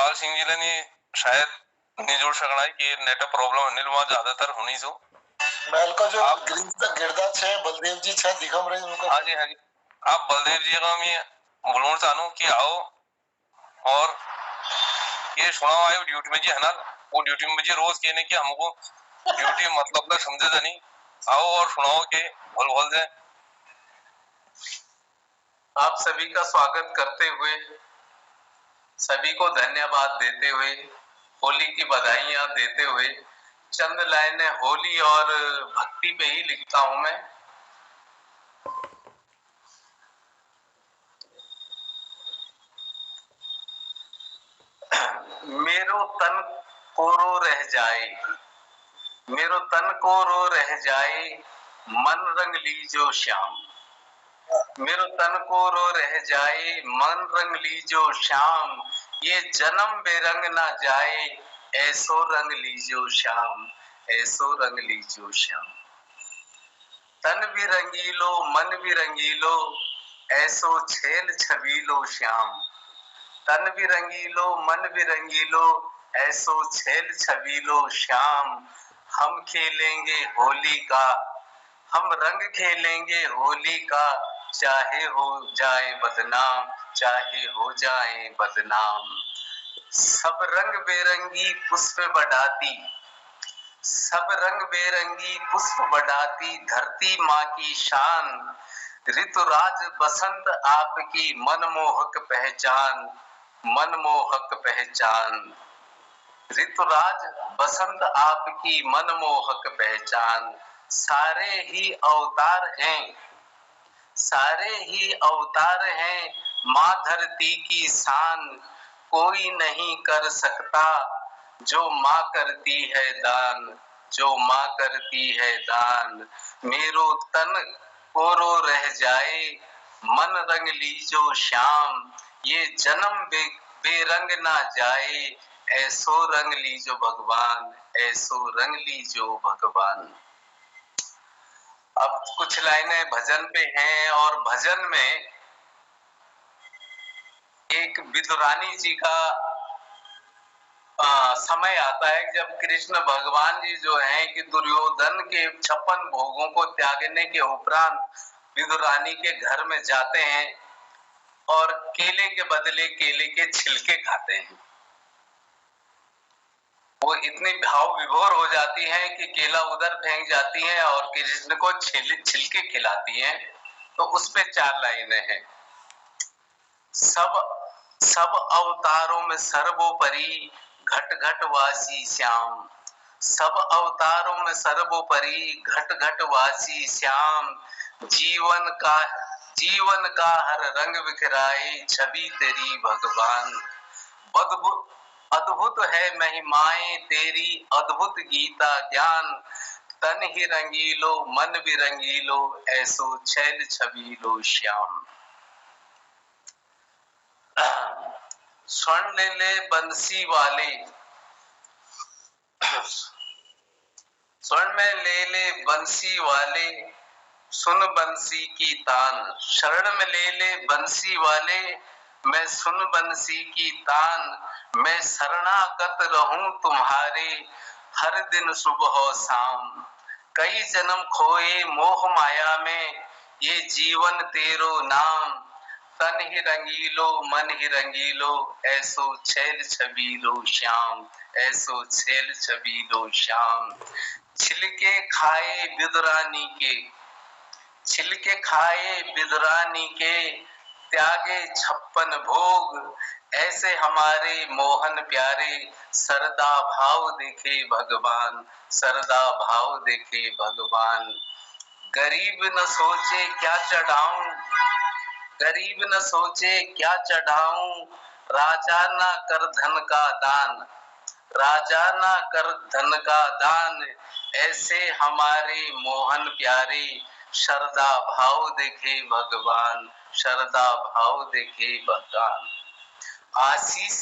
जसपाल सिंह जी ने शायद नहीं जोड़ सकना है कि नेट प्रॉब्लम अनिल वहां ज्यादातर होनी सो महल का जो ग्रीन तक गिरदा छे बलदेव जी छे दिखम रहे उनको। हाँ जी आप बलदेव जी का मैं बोलूँ चाहूँ कि आओ और ये सुना आयो ड्यूटी में जी है ना वो ड्यूटी में जी रोज कहने की हमको ड्यूटी मतलब ना समझे नहीं आओ और सुनाओ के बोल दे। आप सभी का स्वागत करते हुए सभी को धन्यवाद देते हुए होली की बधाइयां देते हुए चंद लाइनें होली और भक्ति पे ही लिखता हूं मैं। मेरो तन कोरो रह जाए, मेरो तन कोरो रह जाए, मन रंग लीजो श्याम। मेरो तन कोरो रह जाए, मन रंग लीजो श्याम। ये जन्म बेरंग ना जाए, ऐसो रंग लीजो श्याम, ऐसो रंग लीजो श्याम। तन भी रंगीलो मन भी रंगीलो, ऐसो छेल छबीलो श्याम। तन भी रंगीलो मन भी रंगीलो, ऐसो छेल छबीलो श्याम। हम खेलेंगे होली का, हम रंग खेलेंगे होली का, चाहे हो जाए बदनाम, चाहे हो जाए बदनाम। सब रंग बेरंगी पुष्प बढ़ाती, सब रंग बेरंगी पुष्प बढ़ाती धरती माँ की शान। ऋतुराज बसंत आपकी मनमोहक पहचान, मनमोहक पहचान। ऋतुराज बसंत आपकी मनमोहक पहचान। सारे ही अवतार हैं, सारे ही अवतार हैं, माँ धरती की शान। कोई नहीं कर सकता जो माँ करती है दान, जो माँ करती है दान। मेरो तन कोरो रह जाए, मन रंग लीजो श्याम। ये जन्म बेरंग ना जाए, ऐसो रंग लीजो भगवान, ऐसो रंग लीजो भगवान। अब कुछ लाइनें भजन पे हैं और भजन में एक विदुरानी जी का समय आता है जब कृष्ण भगवान जी जो हैं कि दुर्योधन के 56 भोगों को त्यागने के उपरांत विदुरानी के घर में जाते हैं और केले के बदले केले के छिलके खाते हैं। वो इतनी भाव विभोर हो जाती हैं कि केला उधर फेंक जाती हैं और कृष्ण को छिलके खिलाती हैं। तो उस पे 4 लाइनें हैं। सब अवतारों में सर्वोपरि घट घट वासी श्याम। सब अवतारों में सर्वोपरि घट घट वासी श्याम। जीवन का हर रंग बिखराए छवि तेरी भगवान। अद्भुत है महिमाएं तेरी, अद्भुत गीता ज्ञान। तन ही रंगीलो मन भी रंगीलो, ऐसो छैल छबीलो श्याम। स्वर्ण ले ले बंसी वाले, स्वर्ण में ले ले बंसी वाले, सुन बंसी की तान। शरण में ले ले बंसी वाले, मैं सुन बंसी की तान। मैं शरणागत रहूं तुम्हारे, हर दिन सुबह और शाम। कई जन्म खोए मोह माया में, ये जीवन तेरो नाम। तन ही रंगीलो मन ही रंगीलो, ऐसो छैल छबीलो श्याम, ऐसो छैल छबीलो श्याम। छिलके खाए विदुरानी के, छिलके खाए विदुरानी के, त्यागे 56 भोग। ऐसे हमारे मोहन प्यारे, सरदा भाव देखे भगवान, सरदा भाव देखे भगवान। गरीब न सोचे क्या चढ़ाऊं, गरीब न सोचे क्या चढ़ाऊं, राजा ना कर धन का दान, राजा ना कर धन का दान। ऐसे हमारे मोहन प्यारे, शरदा भाव देखे भगवान, शरदा भाव देखे भगवान। आशीष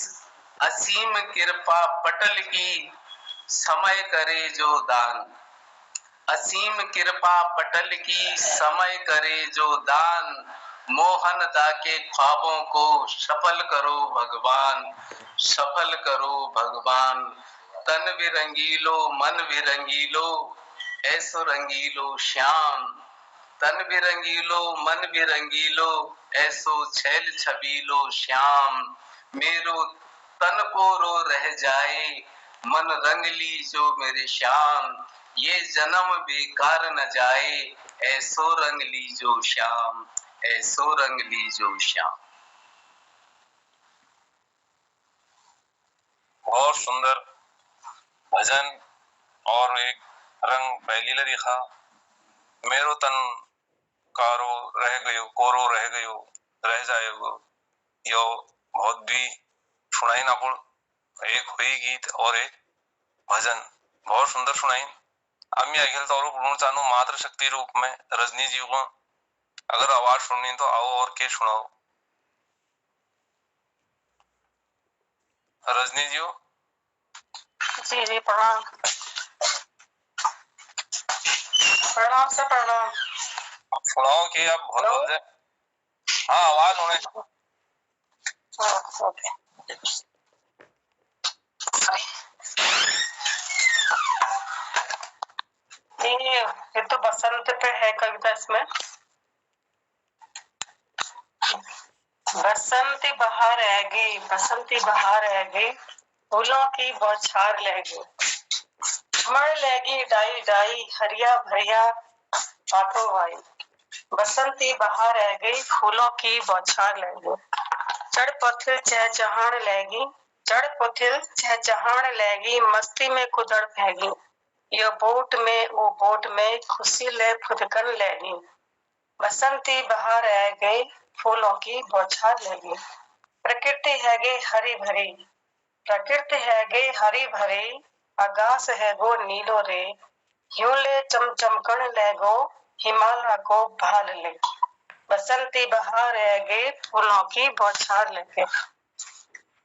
असीम कृपा पटल की, समय करे जो दान। असीम कृपा पटल की, समय करे जो दान। मोहनदा के ख्वाबों को सफल करो भगवान, सफल करो भगवान। तन भी रंगीलो मन भी रंगीलो, ऐसो रंगीलो श्याम। तन भी रंगीलो मन भी रंगीलो, ऐसो छैल छबीलो श्याम। मेरो तन को रो रह जाए, मन रंग ली जो मेरे श्याम। ये जन्म बेकार न जाए, ऐसो रंग ली जो श्याम, ऐसो रंग ली जो श्याम। बहुत सुंदर भजन और एक रंग पहली दिखा। मेरो तन कारो रह गयो, कोरो रह गयो, रह जाएगो। यो बहुत भी सुनाई ना पुल, एक हुई गीत और एक भजन बहुत सुंदर सुनाई। আমি अखिल तौर पर चाहूँ मात्र शक्ति रूप में रजनी जी को अगर आवाज सुननी तो आओ और के सुनाओ। रजनी जी हो। जी जी प्रणाम। प्रणाम से प्रणाम। सुनाओ कि आप बहुत बोल जाए। हाँ आवाज होने। ओके। ये तो बसंत पे है कविता इसमें। बसंती बहार आ गई, बसंती बहार आ गई, फूलों की बौछार ले गई, झुमर लेगी डाई डाई, हरिया भरिया हाथों भाई। बसंती बहार आ गई, फूलों की बौछार ले गई, चढ़ पथिल चहचहान लेगी, चढ़ पथिल चहचहान लेगी, मस्ती में कुदड़ फेंगी, ये बोट में वो बोट में खुशी ले फुदकन लेगी। बसंती बहार आ गई, फूलों की बौछार लेगी, प्रकृति है गई हरी भरी, प्रकृति है गई हरी भरी, आकाश है गो नीलो रे, यूं ले चमचमकन ले गो, हिमालय को भाल ले। बसंती बहार आ गई, फूलों की बौछार लेके,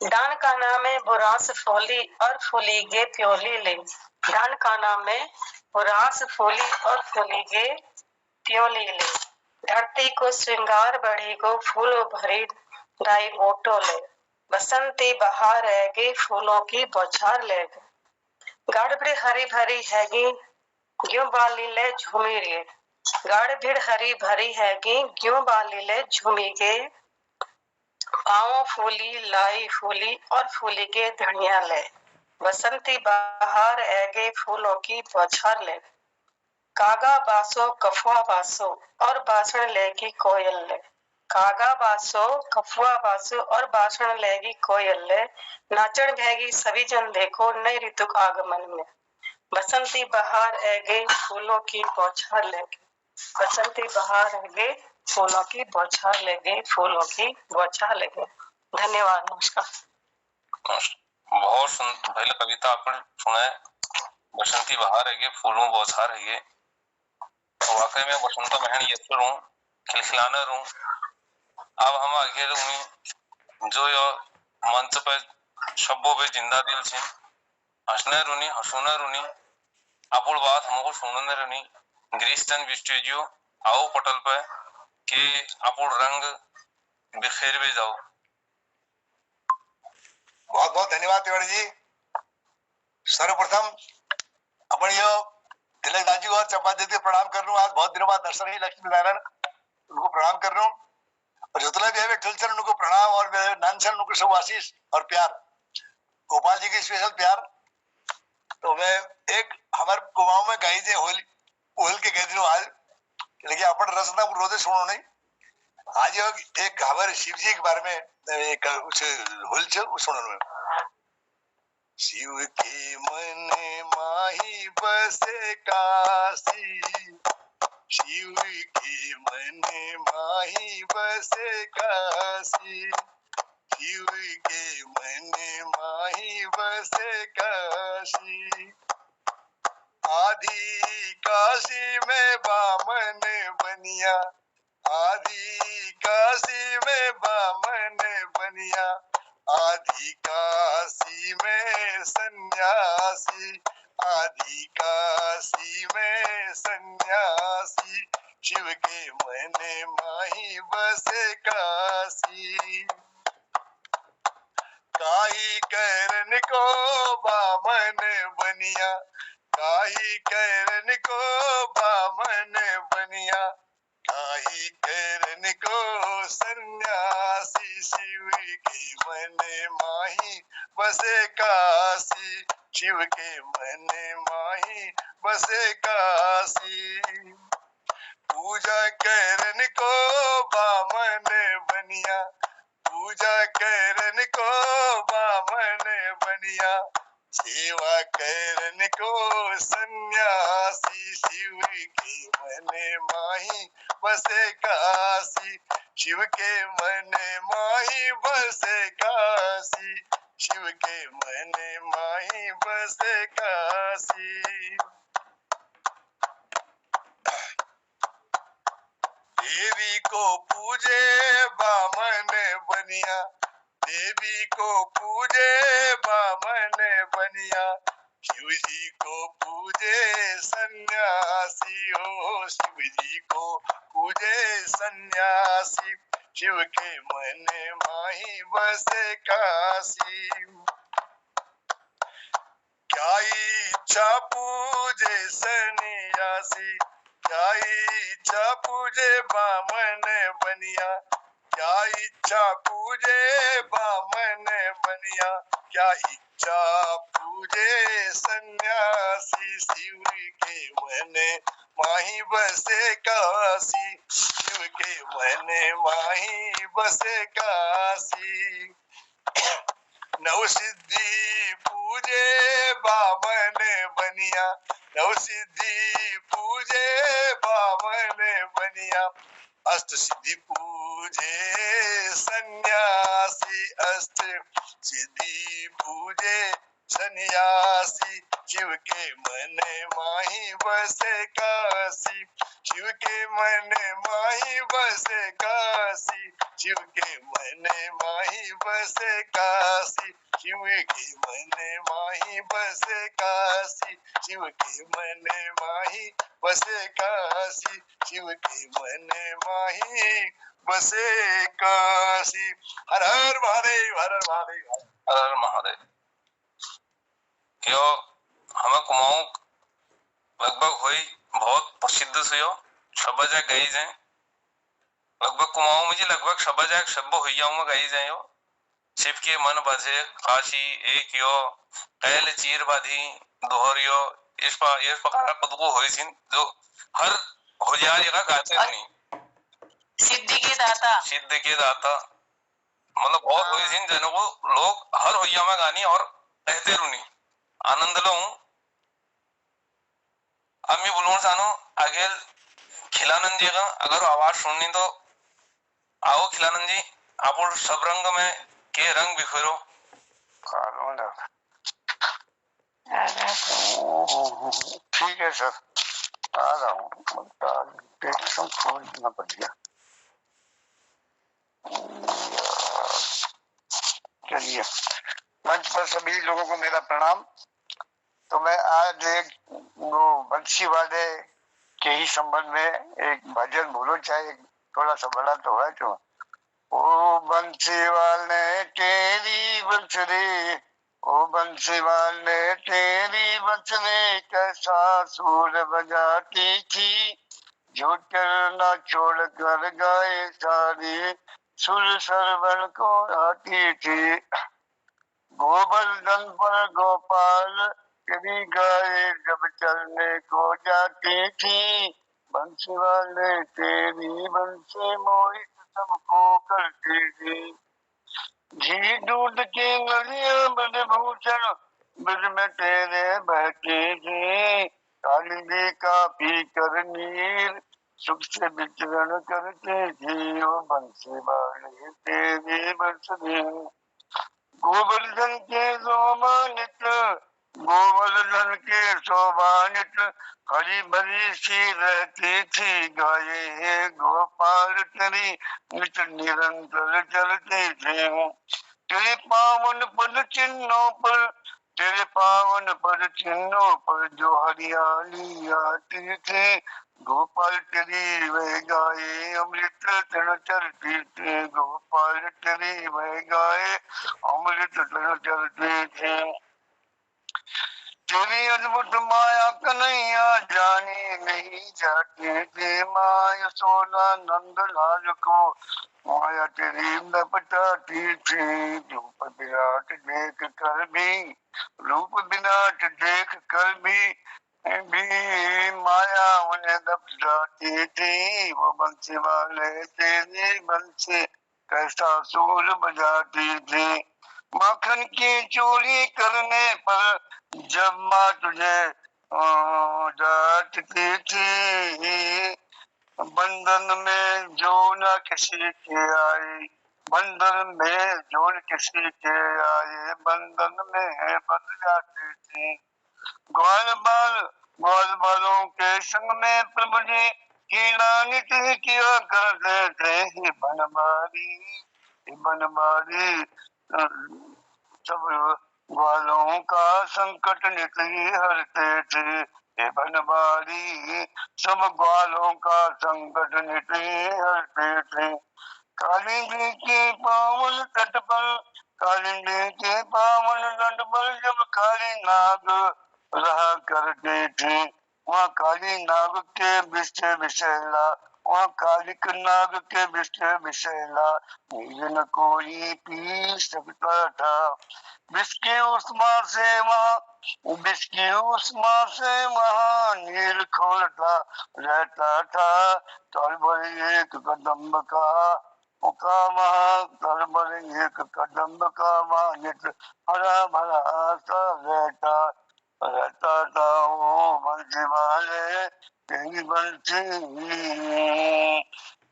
डान का नाम है बुरास फूली और फूली गे प्योली ले। डान का नाम है बुरास फूली और फूली गे प्योली ले, धरती को श्रृंगार बढ़ी को फूलों भरी डाई बोटो ले। बसंती बहार हैगी, फूलों की बौछार ले गई, गाढ़ भीड़ हरी भरी हैगी, क्यों बाली ले झूमी रे। गाढ़ भीड़ हरी भरी हैगी, क्यों बाली ले झूमी गे, पाँव फूली लाई फूली और फूली के धनिया ले। बसंती बहार आगे फूलों की बौछार ले, कागा बासो कफुआ बासो और बासण लेगी कोयल ले। कागा बासो कफुआ बासो और बासण लेगी कोयल ले, नाचन भैगी सभी जन देखो नई ऋतु आगमन में। बसंती बहार आगे फूलों की बौछार लेगी, बसंती बहार आगे फूलों की बौछार लेगी, फूलों की बौछार लेगी। धन्यवाद। नमस्कार। बहुत पहले कविता आपने सुना है, बसंती बहार है, फूलों बौछार है। वाकई में बसंत महन यशर हूँ, खिलखिलाना रहूं। अब हम आगे रूमी जो यो मंच पे शब्दों पे जिंदा दिल से हंसने रूनी हंसुने रूनी अपुल बात हमको सुनने रूनी ग्रीस्टन स्टूडियो आओ पटल पे कि अपुल रंग बिखेर भी जाओ। बहुत बहुत धन्यवाद तिवारी जी। सर्वप्रथम अपन यो तिलक दाजी और चंपाजी को प्रणाम कर लूं। आज बहुत दिनों बाद दर्शन ही लक्ष्मी नारायण उनको प्रणाम कर लूं, और जितना भी है ठुलचन उनको प्रणाम, और नानसन उनको सब आशीष और प्यार, गोपाल जी की स्पेशल प्यार। तो मैं एक हमारे कुमाऊं में गाई थे होली होल के गए आज, लेकिन अपन रसना रोजे सुनो नहीं। आज एक हमारे शिव जी के बारे में एक होल सुनो में। शिव के मन माही बसे काशी, शिव के मन माही बसे काशी, शिव के मन माही बसे काशी। आदि काशी में बामन बनिया, आदि काशी में बामन बनिया, आदि काशी में सन्यासी, आदि काशी में सन्यासी। शिव के मन माही बसे काशी। काई करन को बामन बनिया, काई करन को बामन बनिया, काई करन को सन्यासी। शिव के मन माही बसे काशी, शिव के मन माही बसे काशी। पूजा करन को बामन बनिया, पूजा करन को बामन बनिया, सेवा करन को सन्यासी। शिव के मन माही बसे काशी, शिव के मन माही बसे काशी, शिव के मन माही बसे काशी। देवी को पूजे बामन बनिया, देवी को पूजे बामन बनिया, शिव जी को पूजे सन्यासी। हो शिव जी को पूजे सन्यासी, शिव के मन माही बसे काशी। क्या इच्छा पूजे सन्यासी, क्या इच्छा पूजे बामन बनिया, क्या इच्छा पूजे बामन बनिया, क्या इच्छा पूजे सन्यासी। शिव के मन माही बसे काशी, शिव के मन माही बसे काशी। नव सिद्धि पूजे बामन बनिया, नव सिद्धि पूजे बामन बनिया, अष्ट सिद्धि पूजे सन्यासी, अष्ट सिद्धि पूजे सन्यासी। शिव के मन माही बसे काशी, शिव के मन माही बसे काशी, शिव के मन माही बसे काशी, शिव के मन माही बसे काशी, शिव के मन माही बसे काशी, शिव के मन माही बसे काशी। हर हर महादेव, हर हर महादेव, हर हर महादेव। यो हमें कुमाऊं लगभग हुई बहुत प्रसिद्ध से यो शब्द जा गई जाए, लगभग कुमाऊं मुझे लगभग शब्द जा शब्द हुई जाऊंगा गई जाए। यो शिव के मन बसे काशी एक यो कैल चीर बाधी दोहरियो, इस प्रकार पद को होई सिन जो हर होलियार का गाते नहीं, सिद्धि के दाता, सिद्ध के दाता, मतलब बहुत हुई सिन जनों को लोग हर होलिया में गानी और कहते रुनी आनंद लो। अब मैं बोलूँ सानो आगे खिलानंद जी का अगर आवाज सुननी तो आओ खिलानंद जी, आप सब रंग में के रंग बिखरो। ठीक है सर, आ रहा हूँ, खोजना पड़ेगा। चलिए, मंच पर सभी लोगों को मेरा प्रणाम। तो मैं आज एक वो बंसी वाले के ही संबंध में एक भजन बोलो, चाहे थोड़ा सा बड़ा तो है। तो ओ बंसी वाले तेरी बंसरी, ओ बंसी वाले तेरी बंसरी कैसा सुर बजाती थी, जो चलना छोड़ कर गाए सारी सुर सरवन को आती थी। गोवर्धन पर गोपाल तेरी गाय जब चलने को जाती थी, बंसी वाले तेरी बंसी मोहित सबको करती थी। घी दूध की नदियां ब्रजभूषण ब्रज में तेरे बहती थी, काली जी का पी कर नीर सुख से विचरण करती थी, वो बंसी वाले तेरी बंसरी। गोवर्धन के शोभानित, गोवर्धन के शोभानित हरी भरी सी रहती थी गाये है गोपाल तेरी नित निरंतर चलती थी। तेरे पावन पद चिन्हों पर, तेरे पावन पद चिन्हों पर जो हरियाली आती थी, गोपाल तेरी वह गाए अमृत तन चरती थे, गोपाल तेरी वह गाए अमृत तन चरती थे। तेरी अद्भुत माया कन्हैया जानी नहीं जाती थे, माँ यशोदा नंद लाल को माया तेरी न बताती थी। रूप विराट देख कर भी, रूप विराट देख कर भी माया उन्हें न बताती थी। वो बंसी वाले तेरी बंसी कैसा सूर बजाती थी। माखन की चोरी करने पर जब माँ तुझे डांटती थी, बंधन में जो न किसी के आए, बंधन में जो न किसी के आए, बंधन में बंध जाती थी। ग्वाल बाल ग्वाल बालों के संग में प्रभु जी कीड़ा नित्य किया करते थे। हे बनमारी सब ग्वालों का संकट नित्य हरते थे। हे बनमारी सब ग्वालों का संकट नित्य हरते थे। कालिंदी के पावन तट पर, कालिंदी के पावन तट पर जब काली नाग रहा करते थे, वहाँ काली नाग के विषय विषैला, वहाँ कालिक नाग के विषय विषैला नील न कोई पी सकता था। विष की उष्मा से वहाँ, विष की उष्मा से वहाँ नील खोलता रहता था। तलवर एक कदम का वहाँ, तलवर एक कदम का वहाँ नित हरा भरा सा रहता था। वो बंसी वाले तेरी बंसी,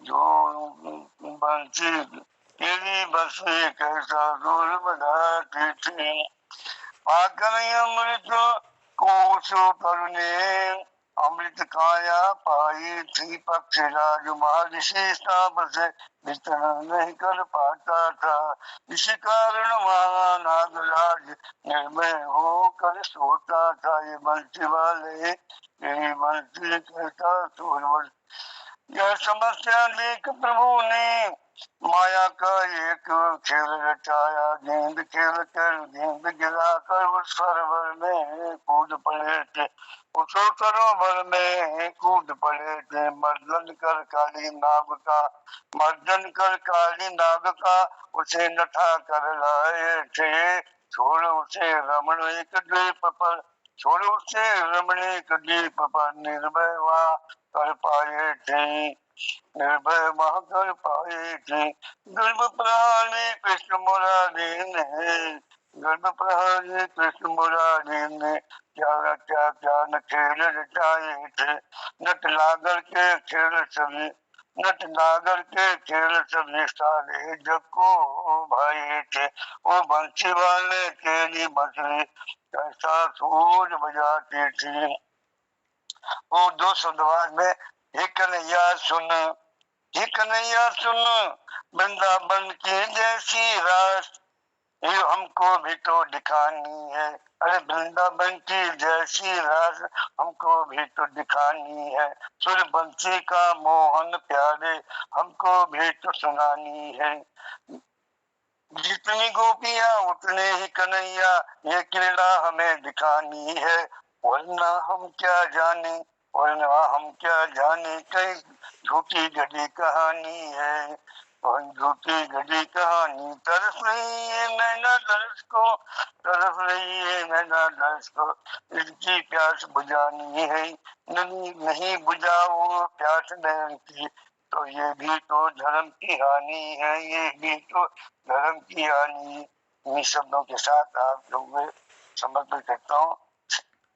जो बंसी तेरी बंसी कैसा दूर बढ़ाती थी। पाकर अमृत को सो तरुणे, अमृत काया पाई थी। पक्षीराज महर्षि शाप से विचरण नहीं कर पाता था। इस कारण वहाँ नागराज निर्भय होकर सोता था। ये बंसी वाले तेरी बंसी कहता सूरज। यह समस्या देख प्रभु ने माया का एक खेल रचाया। गेंद खेल कर गेंद गिराकर उस सरोवर में कूद पड़े थे, उस सरोवर में कूद पड़े थे। मर्दन कर काली नाग का, मर्दन कर काली नाग का उसे नठा कर लाए थे। छोड़ उसे रमणीक द्वीप पर, छोड़ उसे रमणीक द्वीप पर निर्भय वहाँ कर पाए थे, निर्भय वहाँ कर पाए थे। गर्भ प्रहारी कृष्ण मुरारी ने, गर्भ प्रहारी कृष्ण मुरारी ने क्या क्या क्या न खेल रचाए थे। नट नागर के खेल सभी, नट नागर के खेल सभी सारे जग को भाई थे। वो बंसी वाले तेरी बंसुरी कैसा सूझ बजाती थी। वो दो शब्दवाद में, हे कन्हैया सुन, हे कन्हैया सुन, वृंदावन की जैसी रास ये हमको भी तो दिखानी है। अरे वृंदावन की जैसी रास हमको भी तो दिखानी है। सुर बंसी का मोहन प्यारे हमको भी तो सुनानी है। जितनी गोपियां उतने ही कन्हैया, ये क्रीड़ा हमें दिखानी है। वरना हम क्या जाने, वरना हम क्या जाने कई झूठी गड़ी कहानी है। और झूठी गड़ी कहानी तरस रही है नैना दर्श को, तरस रही है नैना दर्श को। इसकी प्यास बुझानी है, नहीं नहीं बुझाओ प्यास नैन की, तो ये भी तो धर्म की हानि है, ये भी तो धर्म की हानि। इन शब्दों के साथ आप लोग समर्पित करता हूँ।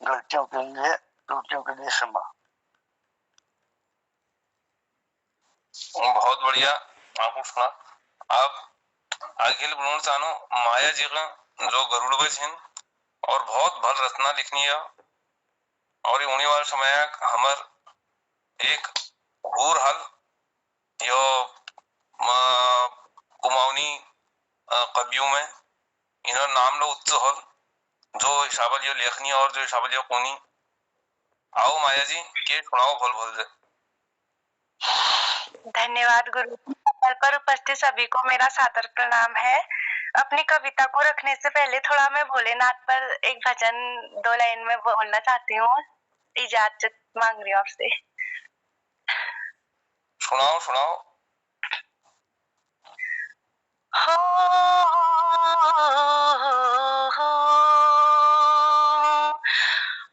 गलतियों के लिए, त्रुटियों के लिए क्षमा। बहुत बढ़िया आपको सुना। आप अखिल ब्रह्म सानो माया जी का जो गरुड़ बज हैं और बहुत भल रचना लिखनी है। और ये होने वाले समय हमर एक घूर हल यो कुमाऊनी कवियों में इन्होंने नाम लो उत्सव हल, जो हिसाब जो लेखनी और जो हिसाब जो कोनी। आओ माया जी के सुनाओ भल भल दे। धन्यवाद गुरु जी। मंच पर उपस्थित सभी को मेरा सादर प्रणाम है। अपनी कविता को रखने से पहले थोड़ा मैं भोलेनाथ पर एक भजन 2 लाइन में बोलना चाहती हूँ। इजाजत मांग रही हूँ आपसे। सुनाओ सुनाओ। हो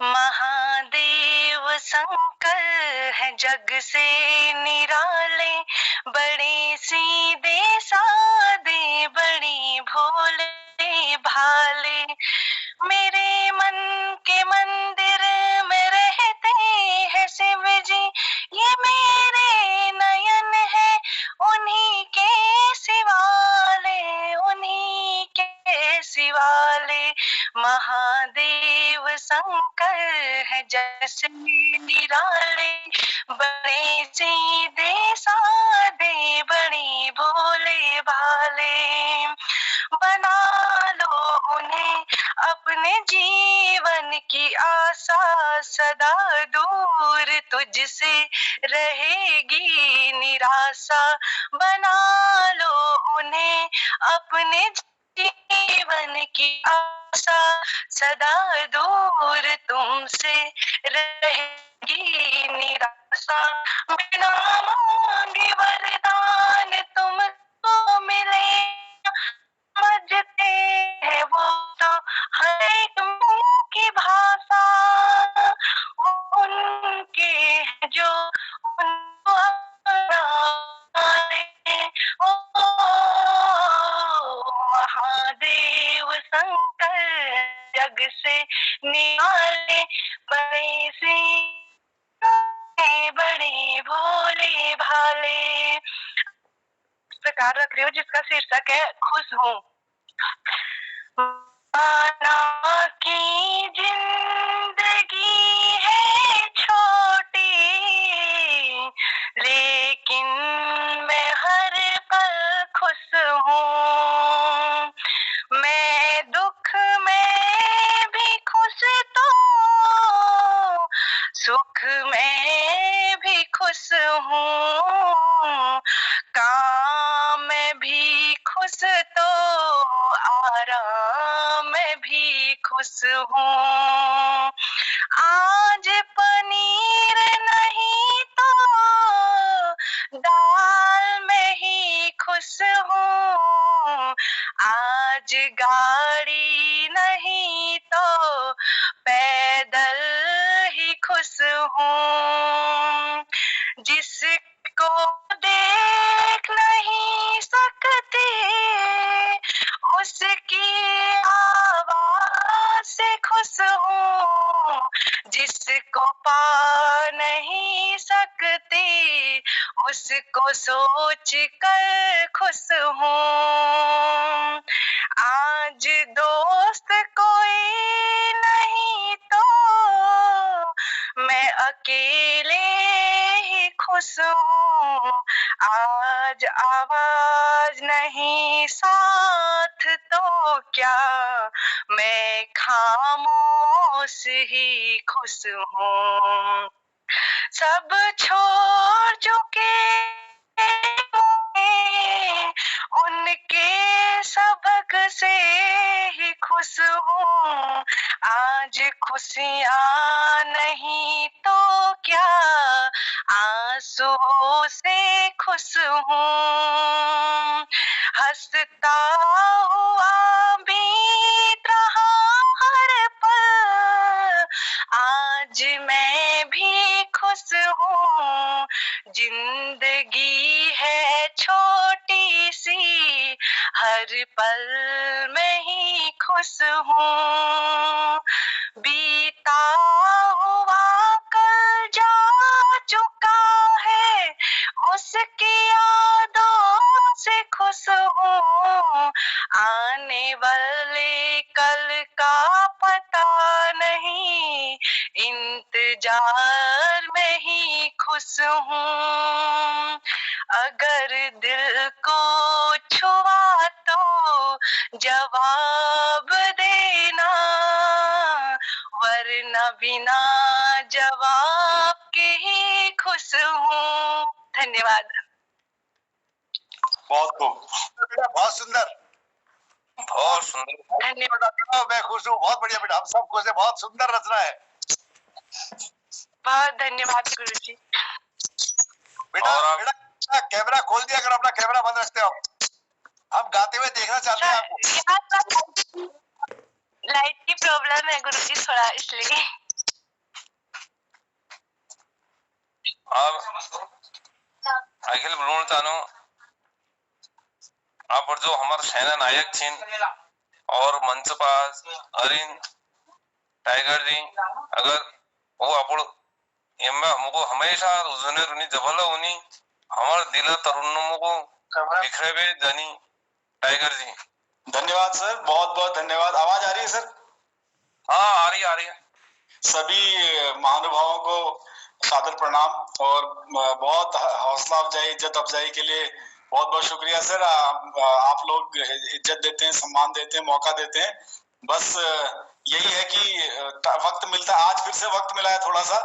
महादेव शंकर है जग से निराले, बड़े सीधे सादे बड़े भोले भाले। मेरे मन के मंदिर में रहते हैं शिव जी, ये मेरे नयन है उन्हीं के सिवाले, उन्हीं के सिवाले। महादेव शंकर है जैसे निराले, बड़े सीधे सादे बड़े भोले भाले। बना लो उन्हें अपने जीवन की आशा, सदा दूर तुझसे रहेगी निराशा। बना लो उन्हें अपने जीवन की आशा, सदा दूर तुमसे रहेगी निराशा। बिना मांगे वरदान तुमको मिले, समझते हैं वो तो हर एक मुंह की भाषा, उनके हैं जो उनको अपना है। ओ महादेव शंकर जग से निराले, बड़े से बड़े भोले भाले। इस प्रकार रख रही हूँ जिसका शीर्षक है खुश हूँ। माना की जिंदगी है छोटी, लेकिन मैं हर पल खुश हूँ। मैं दुख में भी खुश तो सुख में भी खुश हूँ। काम में भी खुश तो आराम में भी खुश हूँ। आज पनीर नहीं तो दाल में ही खुश हूँ। आज गाड़ी नहीं तो पैदल ही खुश हूँ। जिसको देख नहीं सकती उसकी आवाज से खुश हूँ। जिसको पा नहीं सकती उसको सोच कर खुश हूँ। आज दोस्त कोई नहीं तो मैं अकेले ही खुश हूँ। आज आवाज नहीं साथ तो क्या मैं खामोश ही खुश हूँ। सब छोड़ चुके उनके सबक से ही खुश हूँ। आज खुशियाँ नहीं तो क्या आंसुओं से खुश हूँ। हंसता हुआ बीत रहा हर पल, आज मैं भी खुश हूँ। जिंदगी है छोटी सी, हर पल में ही खुश हूँ। बीता हुआ कल जा चुका है, उसकी यादों से खुश हूँ। आने वाले कल का पता नहीं, इंतजार में ही खुश हूँ। अगर दिल को छुआ तो जवाब देना, वरना बिना जवाब के ही खुश हूँ। धन्यवाद। बहुत खूब बेटा, बहुत सुंदर, बहुत सुंदर। धन्यवाद। मैं खुश हूँ, बहुत बढ़िया बेटा, हम सब खुश है, बहुत सुंदर रचना है बहुत धन्यवाद गुरुजी। बेटा। और आप- बेटा कैमरा खोल दिया, अगर अपना कैमरा बंद रखते हो, हम गाते हुए देखना चाहते हैं आपको। यहाँ पर लाइट की प्रॉब्लम है गुरुजी थोड़ा, इसलिए। आप अखिल भ्रूण तानो आप जो हमारे सेना नायक छिन और मंचपास अरिन टाइगर जी, अगर वो अपन एम्बा हमको हमेशा रुझने रुनी जबल उनी हमारे दिल तरुण को बिखरे हुए जनी टाइगर जी। धन्यवाद सर, बहुत बहुत धन्यवाद। आवाज आ रही है सर? हाँ आ रही है। सभी महानुभावों को सादर प्रणाम और बहुत हौसला अफजाई, इज्जत अफजाई के लिए बहुत बहुत शुक्रिया सर। आप लोग इज्जत देते हैं, सम्मान देते हैं, मौका देते हैं। बस यही है कि वक्त मिलता है, आज फिर से वक्त मिला है थोड़ा सा,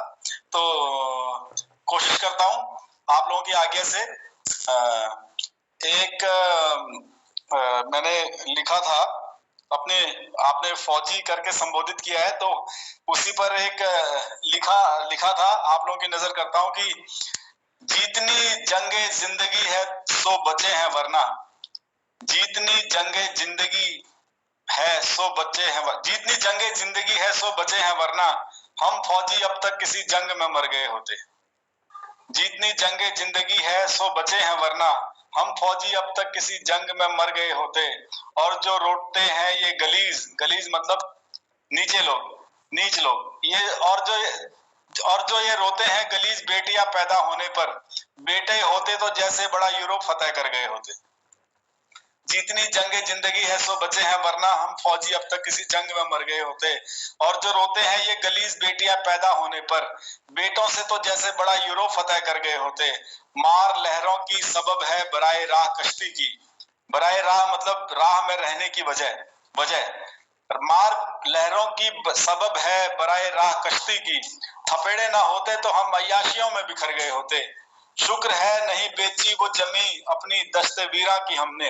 तो कोशिश करता हूँ आप लोगों की आज्ञा से। एक मैंने लिखा था अपने, आपने फौजी करके संबोधित किया है, तो उसी पर एक लिखा था, आप लोगों की नजर करता हूं कि जीतनी जंगे जिंदगी है सो बचे हैं वरना, जीतनी जंगे जिंदगी है सो बचे हैं, जीतनी जंगे जिंदगी है सो बचे हैं वरना हम फौजी अब तक किसी जंग में मर गए होते। जीतनी जंगे जिंदगी है सो बचे हैं वरना हम फौजी अब तक किसी जंग में मर गए होते। और जो रोते हैं ये गलीज, गलीज मतलब नीचे लोग, नीच लोग, ये और जो ये रोते हैं गलीज बेटियां पैदा होने पर, बेटे होते तो जैसे बड़ा यूरोप फतेह कर गए होते। जीतनी जंगे जिंदगी है सो बचे हैं वरना हम फौजी अब तक किसी जंग में मर गए होते। और जो रोते हैं ये गलीज बेटियां पैदा होने पर, बेटों से तो जैसे बड़ा यूरोप फतेह कर गए होते। मार लहरों की सबब है बराए राह कश्ती की, बराए राह मतलब राह में रहने की वजह मार लहरों की सबब है बराए राह कश्ती की। थपेड़े ना होते तो हम अय्याशियों में बिखर गए होते। शुक्र है नहीं बेची वो जमी अपनी दस्ते वीरा की हमने,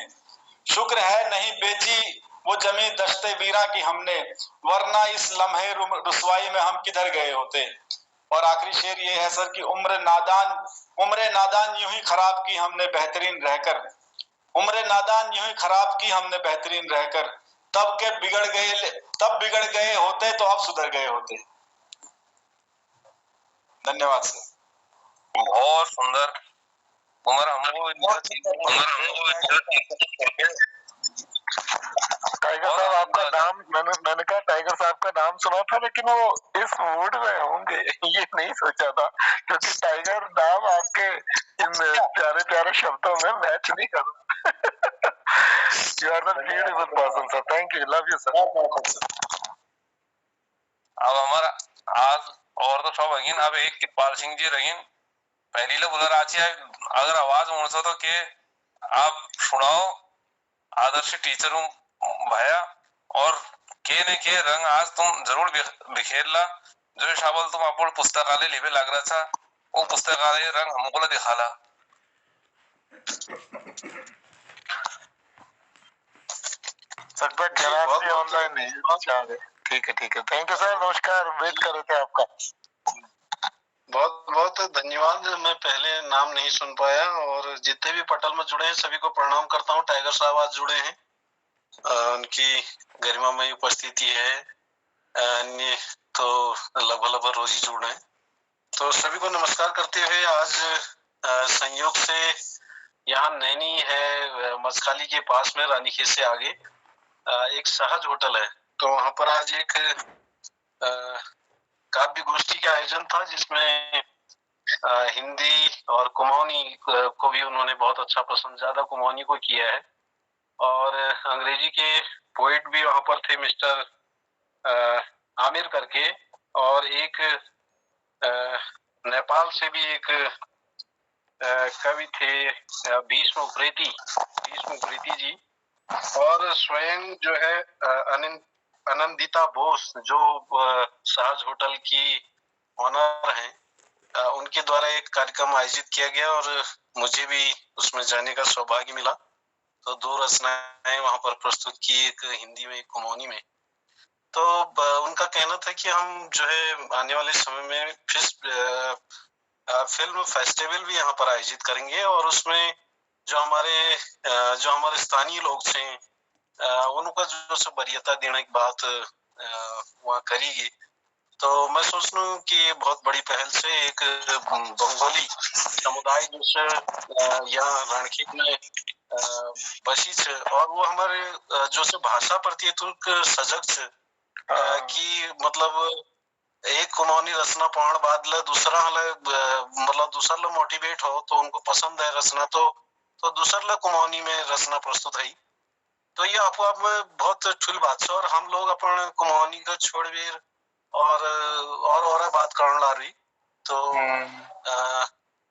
शुक्र है नहीं बेची वो जमी दस्ते वीरा की हमने, वरना इस लम्हे रुसवाई में हम किधर गए होते। और आखिरी शेर ये है सर कि उम्र नादान यूं ही खराब की हमने बेहतरीन रहकर, उम्र नादान यूं ही खराब की हमने बेहतरीन रहकर, तब बिगड़ गए होते तो अब सुधर गए होते। धन्यवाद सर। बहुत सुंदर। उमर हमको टाइगर साहब आपका नाम, मैंने कहा टाइगर साहब का नाम सुना था, लेकिन वो इस मूड में होंगे ये नहीं सोचा था, क्योंकि टाइगर नाम आपके इन प्यारे प्यारे शब्दों में मैच नहीं कर रहा। You are the beautiful person sir, thank you, love you sir. अब हमारा आज और तो सब अगिन, अब एक कृपाल सिंह जी रहीन पहली ले बुला राची है, अगर आवाज उनसे तो के आप सुनाओ आदर्श टीचर हूँ भैया, और के ने के रंग आज तुम जरूर बिखेर ला, जो शाबल तुम अपन पुस्तकालय लेवे लग रहा था, वो पुस्तकालय रंग हमको दिखाला। ऑनलाइन नहीं, ठीक है थैंक यू सर, नमस्कार, वेट कर रहे थे आपका। बहुत बहुत धन्यवाद। मैं पहले नाम नहीं सुन पाया, और जितने भी पटल में जुड़े हैं सभी को प्रणाम करता हूँ। टाइगर साहब आज जुड़े हैं, उनकी गरिमामयी उपस्थिति है, अन्य तो लगभग रोज ही जुड़े हैं, तो सभी को नमस्कार करते हुए आज संयोग से यहाँ नैनी है मचखाली के पास में, रानीखेत से आगे एक सहज होटल है, तो वहां पर आज एक काव्य गोष्ठी का आयोजन था, जिसमें हिंदी और कुमाऊनी को भी उन्होंने बहुत अच्छा पसंद, ज्यादा कुमाऊनी को किया है, और अंग्रेजी के पोएट भी वहां पर थे, मिस्टर आमिर करके, और एक नेपाल से भी एक कवि थे भीष्म उप्रेती जी, और स्वयं जो है आनंदिता बोस जो सहज होटल की ऑनर हैं, उनके द्वारा एक कार्यक्रम आयोजित किया गया, और मुझे भी उसमें जाने का सौभाग्य मिला। तो 2 रचनाएं वहां पर प्रस्तुत की, एक हिंदी में एक कुमाऊनी में। तो उनका कहना था कि हम जो है आने वाले समय में फिल्म फेस्टिवल भी यहाँ पर आयोजित करेंगे और उसमें जो हमारे स्थानीय लोग थे उनका जो से वरीयता देने की बात वहाँ करेगी। तो मैं सोच लूँ कि ये बहुत बड़ी पहल से एक बंगाली समुदाय जो यहाँ रणखेत में बसी छे और वो हमारे जो से भाषा प्रति तुर्क सजग छे कि मतलब एक कुमाऊनी रचना पढ़ने बाद दूसरा मोटिवेट हो तो उनको पसंद है रचना तो दूसरा कुमाऊनी में रचना प्रस्तुत है। तो ये आप में बहुत ठुल बात है और हम लोग अपन कुमाऊनी को छोड़ बेर और बात करने ला रही। तो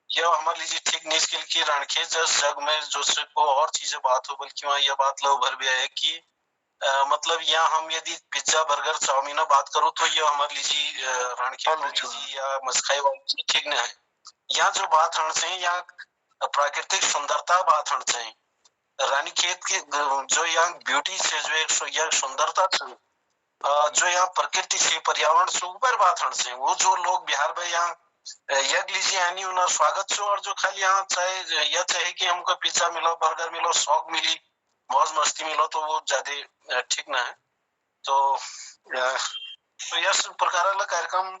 यह हमारे लिए ठीक नहीं स्किल की रणखेत जग में जो से को और चीजें बात हो, बल्कि वहाँ यह बात लो भर भी है कि मतलब यहाँ हम यदि पिज्जा बर्गर चाउमीन बात करो तो यह हमारे लिए रणखेत या मस्खाई वाली ठीक नहीं है। यहाँ जो बात होना चाहिए, यहाँ प्राकृतिक सुंदरता बात होना चाहिए। रानीखेत की जो यहाँ ब्यूटी से जो एक सुंदरता से जो यहाँ प्रकृति से पर्यावरण से ऊपर बात होना चाहिए। वो जो लोग बिहार में यहाँ यज्ञ लीजिए यानी उन्हें स्वागत छो और जो खाली यहाँ चाहे कि हमको पिज्जा मिलो बर्गर मिलो शौक मिली मौज मस्ती मिलो तो वो ज्यादा ठीक ना है। तो इस प्रकार का कार्यक्रम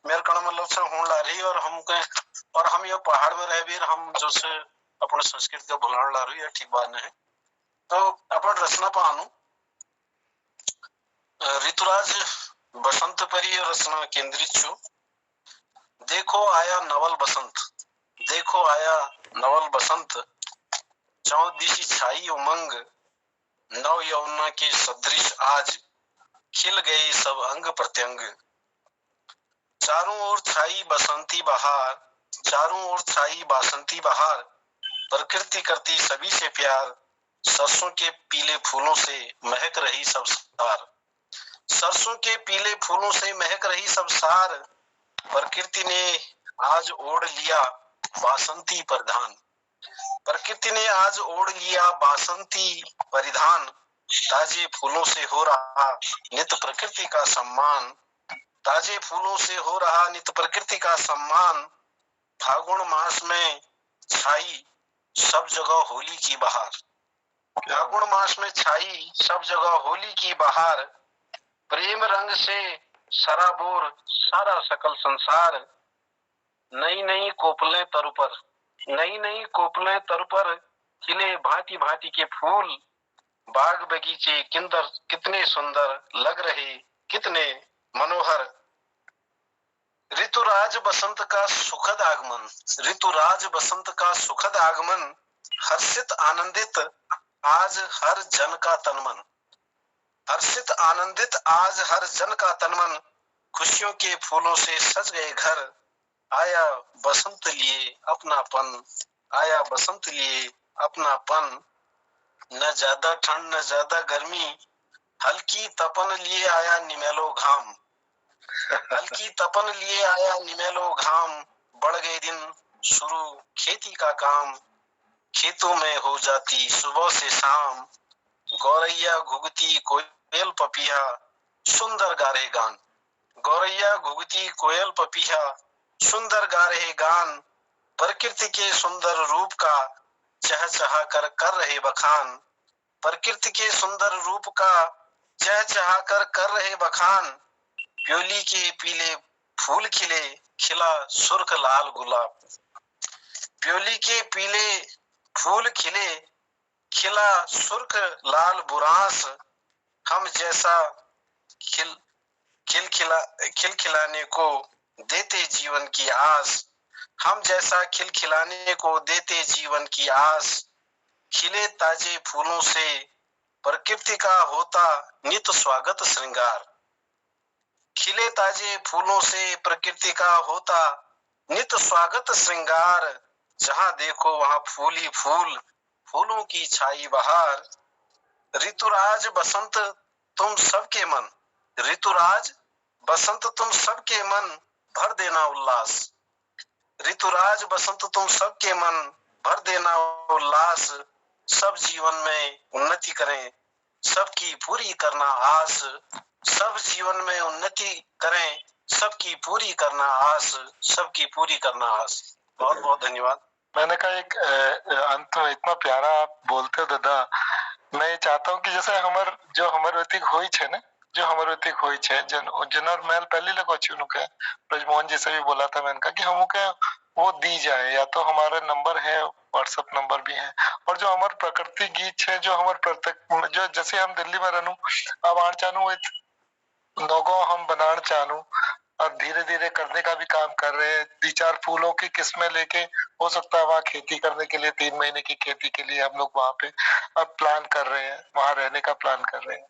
मेरे कण मतलब से होने ला रही और हम ये पहाड़ में रह भी हम जो से अपने संस्कृति का भुलाने ला रही है, ठीक बात नहीं है। तो अपन रचना पानु ऋतुराज बसंत पर ही रचना केंद्रित छो। देखो आया नवल बसंत चौदिशी छाई उमंग नव यमुना के सदृश आज खिल गए सब अंग प्रत्यंग। चारों ओर छाई बासंती बहार प्रकृति करती सभी से प्यार। सरसों के पीले फूलों से महक रही सब सार। सरसों के पीले फूलों से महक रही सब सार। प्रकृति ने आज ओढ़ लिया बासंती परिधान। प्रकृति ने आज ओढ़ लिया बासंती परिधान। ताजे फूलों से हो रहा नित्य प्रकृति का सम्मान। ताजे फूलों से हो रहा नित्य प्रकृति का सम्मान। फागुन मास में छाई सब जगह होली की बहार। फागुन मास में छाई सब जगह होली की बहार। प्रेम रंग से सराबोर सारा सकल संसार। नई नई कोपलें तर पर खिले भांति भांति के फूल। बाग बगीचे कितने सुंदर लग रहे कितने मनोहर। ऋतुराज बसंत का सुखद आगमन हर्षित आनंदित आज हर जन का तनमन। हर्षित आनंदित आज हर जन का तनमन। खुशियों के फूलों से सज गए घर। आया बसंत लिए अपनापन। न ज्यादा ठंड न ज्यादा गर्मी हल्की तपन लिए आया निमेलो घाम। बढ़ गए दिन शुरू खेती का काम। खेतों में हो जाती सुबह से शाम। गौरैया घुगती कोयल पपिया सुंदर गा रहे गान। गौरैया घुगती कोयल पपिया सुंदर गा रहे गान। प्रकृति के सुंदर रूप का चहचहा कर रहे बखान। प्रकृति के सुंदर रूप का चहचहा कर रहे बखान। प्योली के पीले फूल खिला सुर्ख लाल गुलाब। प्योली के पीले फूल खिला सुर्ख लाल बुरांस। हम जैसा खिलखिलाने को देते जीवन की आस। हम जैसा खिलखिलाने को देते जीवन की आस। खिले ताजे फूलों से प्रकृति का होता नित स्वागत श्रृंगार। खिले ताजे फूलों से प्रकृति का होता नित स्वागत श्रृंगार। जहां देखो वहां फूल ही फूल फूलों की छाई बहार। ऋतुराज बसंत तुम सबके मन। ऋतुराज बसंत तुम सबके मन भर देना उल्लास। ऋतुराज बसंत तुम सबके मन भर देना उल्लास, सब जीवन में उन्नति करें, सबकी पूरी करना आस, सब जीवन में उन्नति करें, सबकी पूरी करना आस, सबकी पूरी करना आस। बहुत बहुत धन्यवाद। मैंने कहा एक अंत में इतना प्यारा आप बोलते हो दादा, मैं ये चाहता हूँ कि जैसे जो हमर व्यतिक हुई छे ने, जो हमर व्यतिक हुई छे जनर मेल पहले लगो छुनु के ब्रजमोहन जी से भी बोला था मैंने कहा कि हमको के वो दी जाए, या तो हमारा नंबर है, व्हाट्सएप नंबर भी है, और जो हमारे प्रकृति गीत है, जो हमारे प्रत्येक जो जैसे हम दिल्ली में रहनु अब आण चाहू लोगों हम बनाना चाहूँ और धीरे धीरे करने का भी काम कर रहे हैं। 2-4 फूलों की किस्में लेके हो सकता है वहाँ खेती करने के लिए 3 महीने की खेती के लिए हम लोग वहाँ पे अब प्लान कर रहे हैं, वहाँ रहने का प्लान कर रहे हैं।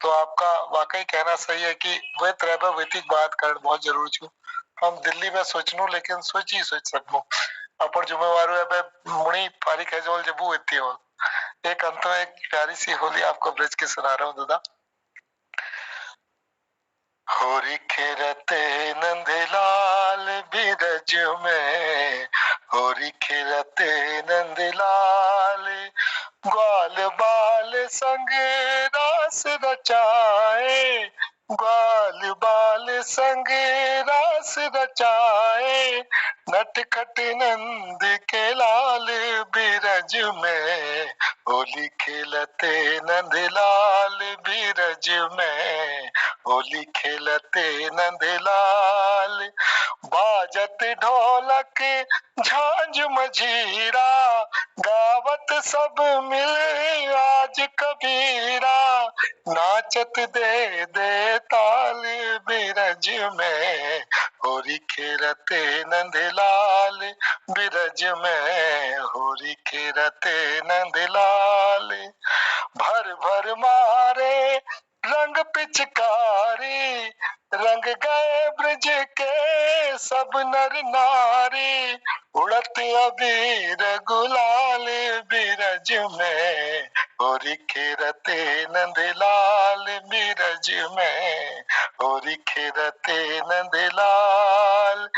तो आपका वाकई कहना सही है कि वे तरह वैतिक बात कर बहुत जरूरी छू। हम दिल्ली में सोचनू लेकिन सोच सकूं अपन जिम्मेवार है मुड़ी पारी कैजुअल जबू इतनी हो। एक अंत में एक प्यारी सी होली आपको ब्रज के सुना रहा हूँ दादा। होरी खेरते नंदलाल बिरज में, होरी खेरते नंदलाल ग्वाल बाल संग रास रचाए, ग्वाल बाल संग रास रचाए, नटखट नंद के लाल बिरज में, होली खेलते नंदलाल बिरज में, होली खेलते नंदलाल, बाजत ढोलक झांझ मझीरा, गावत सब मिल आज कबीरा, नाचत दे दे ताल बिरज में, होरी खेरते नंदलाल बिरज में, होरी खेरते नंदलाल, भर भर मारे रंग पिचकारी, रंग गए ब्रज के सब नर नारी, उड़त अबीर गुलाल बिरज में, होरी खेरते नंदलाल बिरज में, होरी खेरते नंदलाल,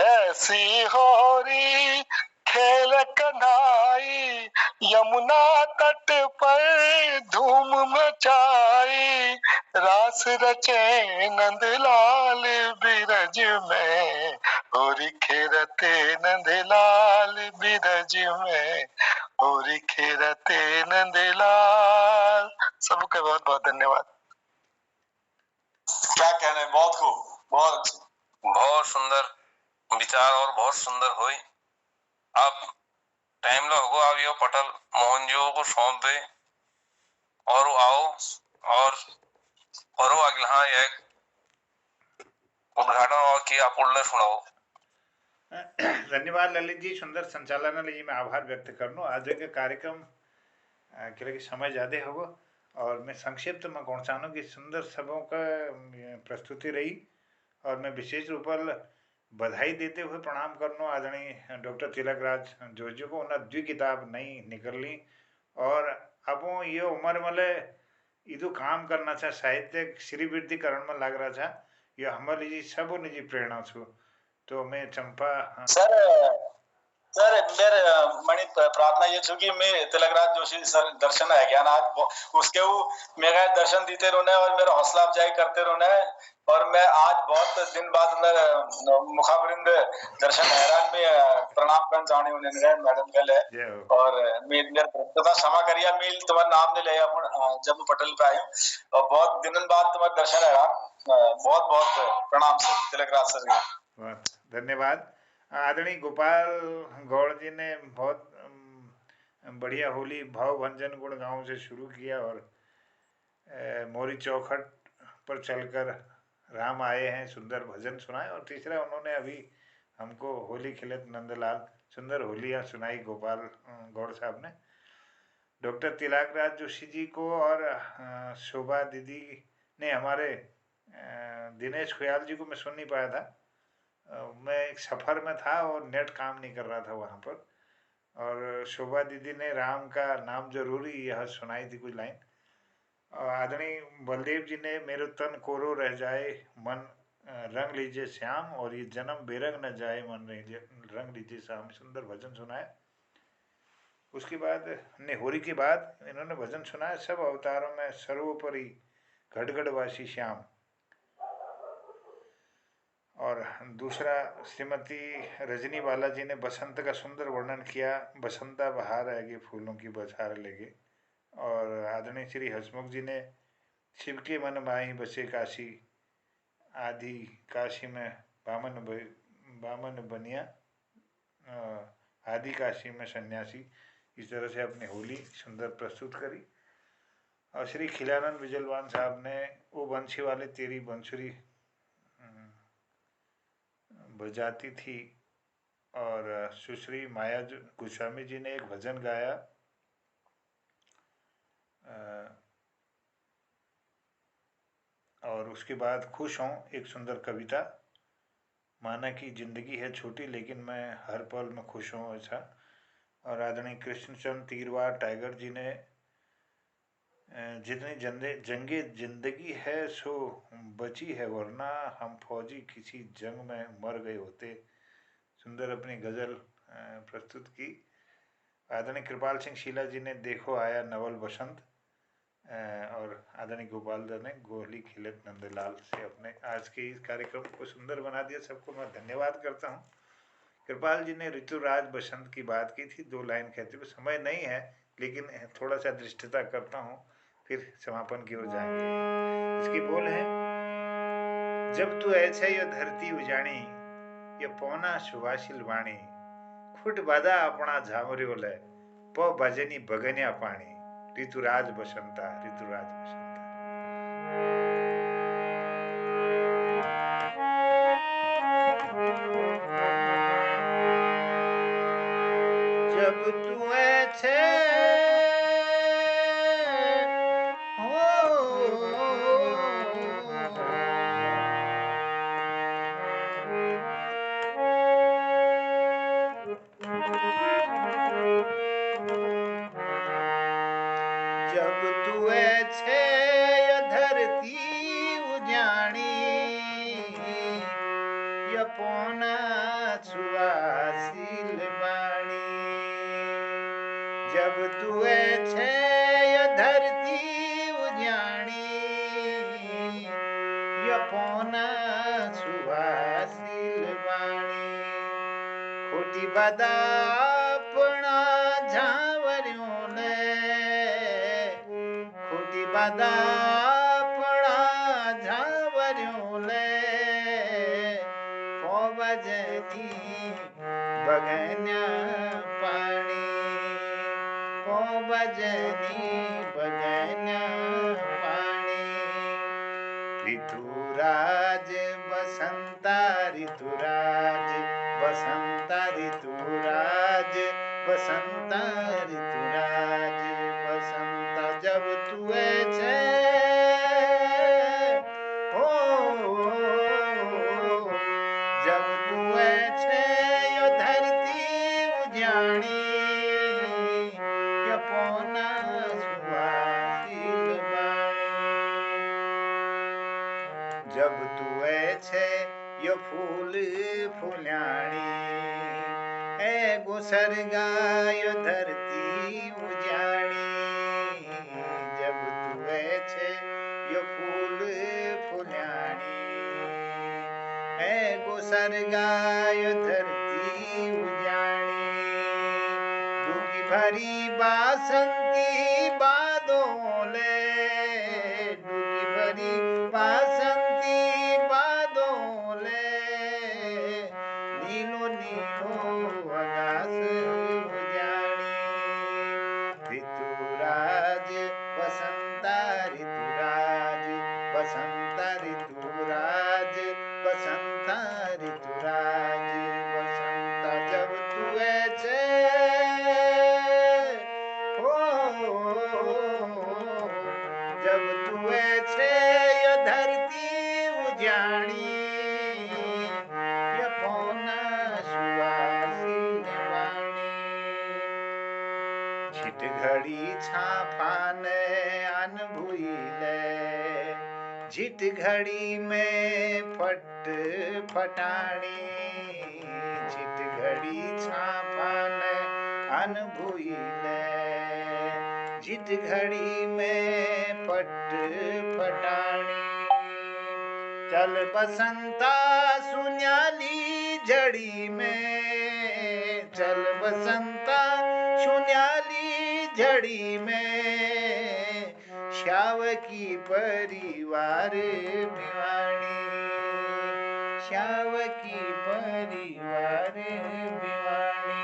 ऐसी होरी खेल कन्हाई, यमुना तट पर धूम मचाई, रास रचे नंदलाल बिरज में, होरी खेरते नंदलाल बिरज में, होरी खेरते नंदलाल। सबके बहुत बहुत धन्यवाद। क्या कहना है, बहुत खूब, बहुत सुंदर विचार और बहुत सुंदर हुई। अब टाइम लगो, आप ये पटल मोहन जी को सौंप दे और आओ और करो अगला एक उद्घाटन और की आप सुनाओ। धन्यवाद ललित जी, सुंदर संचालन लिए मैं आभार व्यक्त करनो। आज के कार्यक्रम के लिए समय ज़्यादा होगा और मैं संक्षिप्त में कौन चाहूँ कि सुंदर सबों का प्रस्तुति रही और मैं विशेष रूप से बधाई देते हुए प्रणाम करनो आदरणीय डॉक्टर तिलक राज जोशी को। उन्हें 2 किताब नई निकली और अब ये उम्र वाले इधु काम करना था साहित्यिक श्रीवृद्धिकरण में लग रहा था। ये हमारे जी सब निजी प्रेरणा छू। तो मैं चंपा सर मेरे मणि प्रार्थना ये छू कि मैं तिलकराज जोशी सर दर्शन है ज्ञान आज उसके वो मेरा दर्शन देते रहने और मेरा हौसला अफजाई करते रहने। और मैं आज बहुत दिन बाद मेरे मुखावरिंद दर्शन हैरान में प्रणाम करना चाहने उन्हें मैडम कल है और मेरे भ्रष्टता क्षमा करिए। मैं तुम्हारा नाम नहीं लिया अपन जब पटल पे आयु और बहुत दिनों बाद तुम्हारा दर्शन हैरान। बहुत बहुत प्रणाम सर तिलकराज सर जी। धन्यवाद। आदरणीय गोपाल गौड़ जी ने बहुत बढ़िया होली भाव भंजन गुण गाँव से शुरू किया और मोरी चौखट पर चलकर राम आए हैं सुंदर भजन सुनाए। और तीसरा उन्होंने अभी हमको होली खिलत नंदलाल सुंदर होलियाँ सुनाई गोपाल गौड़ साहब ने। डॉक्टर तिलक राज जोशी जी को और शोभा दीदी ने हमारे दिनेश खुयाल जी को मैं सुन नहीं पाया था। मैं एक सफ़र में था और नेट काम नहीं कर रहा था वहाँ पर। और शोभा दीदी ने राम का नाम जरूरी यह सुनाई थी कुछ लाइन। और आदरणीय बलदेव जी ने मेरे तन कोरो रह जाए मन रंग लीजिए श्याम और ये जन्म बेरंग न जाए मन रंग लीजिए श्याम सुंदर भजन सुनाए। उसके बाद नेहोरी के बाद इन्होंने भजन सुनाया सब अवतारों में सर्वोपरि गढ़गढ़वासी श्याम। और दूसरा श्रीमती रजनी बालाजी ने बसंत का सुंदर वर्णन किया, बसंता बहार आएगी फूलों की बछार लेगे। और आदरणीय श्री हसमुख जी ने शिव के मन माही बसे काशी, आदि काशी में बामन बनिया, आदि काशी में सन्यासी, इस तरह से अपनी होली सुंदर प्रस्तुत करी। और श्री खिलानंद बिजलवान साहब ने वो बंसी वाले तेरी बंसुरी बजाती थी। और सुश्री माया गोस्वामी जी ने एक भजन गाया, और उसके बाद खुश हूँ एक सुंदर कविता, माना कि जिंदगी है छोटी लेकिन मैं हर पल में खुश हूँ ऐसा। और आदरणीय कृष्णचंद तीरवार टाइगर जी ने जितनी जंगे जिंदगी है सो बची है, वरना हम फौजी किसी जंग में मर गए होते, सुंदर अपनी गजल प्रस्तुत की। आदरणीय कृपाल सिंह शीला जी ने देखो आया नवल बसंत। और आदरणीय गोपाल दर ने गोली खिलत नंदलाल से अपने आज के इस कार्यक्रम को सुंदर बना दिया। सबको मैं धन्यवाद करता हूँ। कृपाल जी ने ऋतुराज बसंत की बात की थी, 2 लाइन कहते हुए, समय नहीं है लेकिन थोड़ा सा दृष्टता करता हूँ, फिर समापन की ओर जाएंगे। इसकी बोल है, जब तू ऐसे यो धरती उजाणी, ये पौना सुवासिल वाणी, खुट बाधा अपना झामर्यो ले, प भजनी भगन्या पाणी, ऋतुराज बसंता, ऋतुराज बसंता। जब तू ऐसे जब तू ऐसे धरती उजाणी, ये पौना सुवासिल बाणी, जब तू ऐसे धरती उजाणी, ये पौना सुवासिल बाणी, खोटी बदा अपना झावरियों ले, खोटी बदा अपना झावरियों ले, पो बजनी बगन्या पानी, पो बजनी बगन्या पानी, ऋतुराज बसंता, ऋतुराज बसंता, ऋतुराज बसंता, ऋतुराज बसंता। जब तू ऐसे जब तू ऐसे यो धरती उजाणी, ये पौना सुवासिल बाणी, जब तू ऐसे यो फूल फुल्याणी, ए गुसरगा यो धरती उजाणी, जब तू ऐसे यो फूल फुल्याणी, ए गुसरगा यो धरती उजाणी, दुखी भरी बासंती बादों ले, दुखी भरी बासंती बादों ले, नीलो नीलो आकाश उजाणी, ऋतुराज बसंता, ऋतुराज बसंता, ऋतुराज बसंता, ऋतुराज बसंता। जब तू ऐसे जब तू ऐसे ये धरती उजाणी, ये पौना सुवासिल वाणी, छिट घड़ी छापान अन भूले, झिट घड़ी में फट फटाणी, छिट घड़ी छापान अनभुइले जित घड़ी में पट फटानी चल बसंता सुन्याली जड़ी में चल बसंता सुन्याली जड़ी में श्याव की परिवार भिवानी श्याव की परिवार भिवानी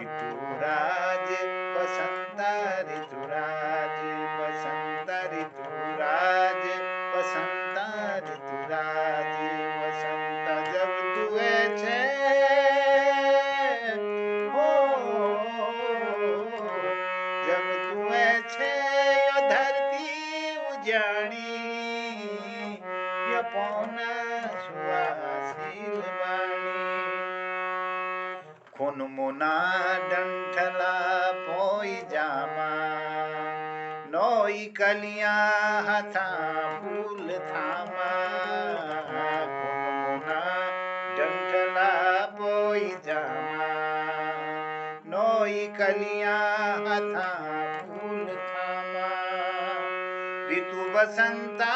ऋतुराज बसंता ऋतुराज बसंता ऋतुराज बसंता ऋतुराज बसंता जब तुए छे जब तुए छे यो धरती उजाणी यो पौना सुवासिल बाणी खून मुना डंठला पोई जामा नोई कलियां हथा फूल थामा खून मुना डंठला पोई जामा नोई कलियां हथा फूल थामा ऋतु बसंता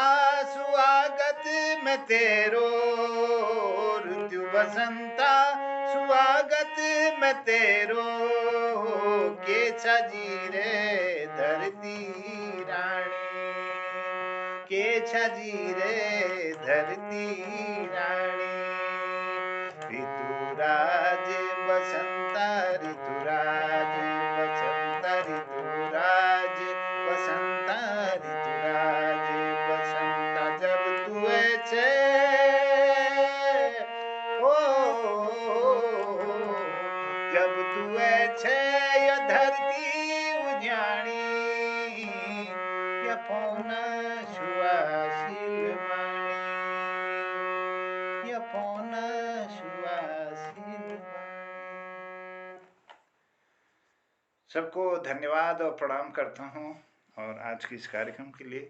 स्वागत में तेरो ऋतु बसंता स्वागत में तेरो के छजीरे धरती रानी के छजीरे धरती रानी ऋतुराज बसंता ऋतुराज बसंता ऋतुराज बसंता ऋतुराज बसंता जब तुए छे जब तुए छे यो धरती उजाणी यो पौना सुवासिल बाणी यो पौना सुवासिल बाणी। सबको धन्यवाद और प्रणाम करता हूँ और आज के इस कार्यक्रम के लिए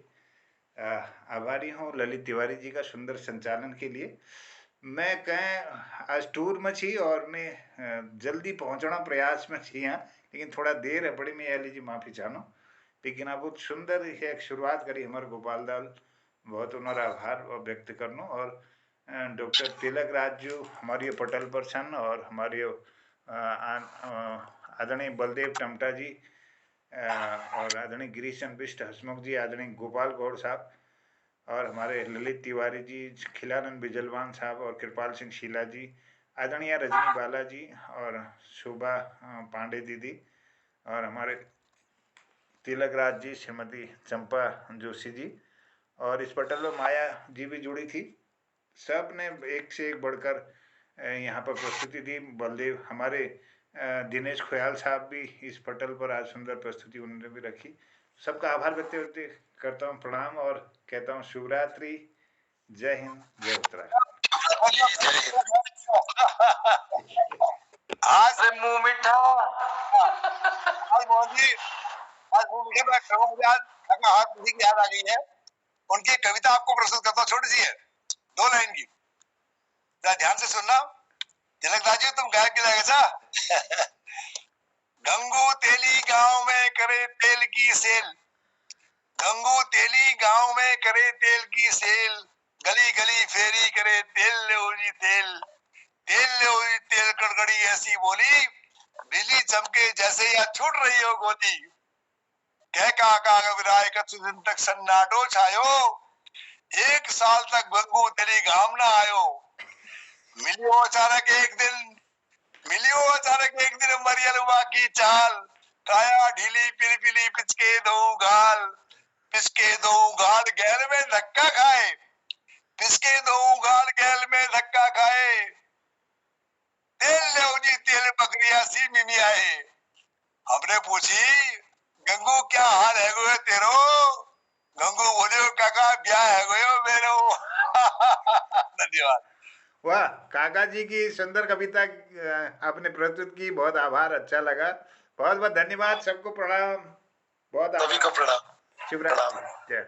आभारी हूँ ललित तिवारी जी का सुंदर संचालन के लिए। मैं कहें आज टूर में छी और मैं जल्दी पहुंचना प्रयास में छी यहाँ, लेकिन थोड़ा देर है बड़ी मैं लीजिए माफ़ी चाहूँ, लेकिन आप बहुत सुंदर एक शुरुआत करी हमारे गोपाल दाल बहुत उनका आभार व्यक्त करना। और डॉक्टर तिलक राज जो हमारी पटल पर छन और हमारे आदरणीय बलदेव टमटा जी और आदरणीय गिरीश चंद बिष्ट हसमुख जी, आदरणीय गोपाल गौड़ साहब और हमारे ललित तिवारी जी, खिलानंद बिजलवान साहब और कृपाल सिंह शीला जी, आदरणीय रजनी बाला जी और शोभा पांडे दीदी और हमारे तिलक राज जी, श्रीमती चंपा जोशी जी और इस पटल में माया जी भी जुड़ी थी। सब ने एक से एक बढ़कर यहाँ पर प्रस्तुति दी। बलदेव हमारे दिनेश खोयाल साहब भी इस पटल पर आज सुंदर प्रस्तुति उन्होंने भी रखी। सबका आभार व्यक्त करता हूँ, प्रणाम और कहता हूँ शिवरात्रि, जय हिंद, जय उत्तराखंड। आज मुंह मीठा आज मोहन जी आज मुंह मीठा मैं कहूँ, मुझे आज हाथ मुझे याद आ गई है। उनकी कविता आपको प्रस्तुत करता हूँ, छोटी सी है 2 लाइन की, ध्यान से सुनना। तिलक दाजी तुम गायक की लगे सा गंगू तेली गांव में करे तेल की सेल, गंगू तेली गांव में करे तेल की सेल, गली गली फेरी करे तेल ले जी तेल, तेल ले जी तेल, कड़कड़ी ऐसी बोली बिजली चमके जैसे या छूट रही हो गोली। कह काका विराय कुछ दिन तक सन्नाटो छायो, 1 साल तक गंगू तेली गांव ना आयो। मिलियो अचानक एक दिन मरियल हुआ की चाल, काया ढीली पिली पिली पिचके दो गाल गैल में धक्का खाए, पिसके दो गाल गैल में धक्का खाए, तेल ले जी तेल बकरिया सी मिमी आए। हमने पूछी गंगू क्या हाल है गो तेरो, गंगू बोलियो काका ब्याह है गयो मेरो। धन्यवाद। वाह, काका जी की सुंदर कविता आपने प्रस्तुत की, बहुत आभार, अच्छा लगा, बहुत बहुत धन्यवाद। सबको प्रणाम, बहुत सभी को प्रणाम। शिवरात्रि, जय।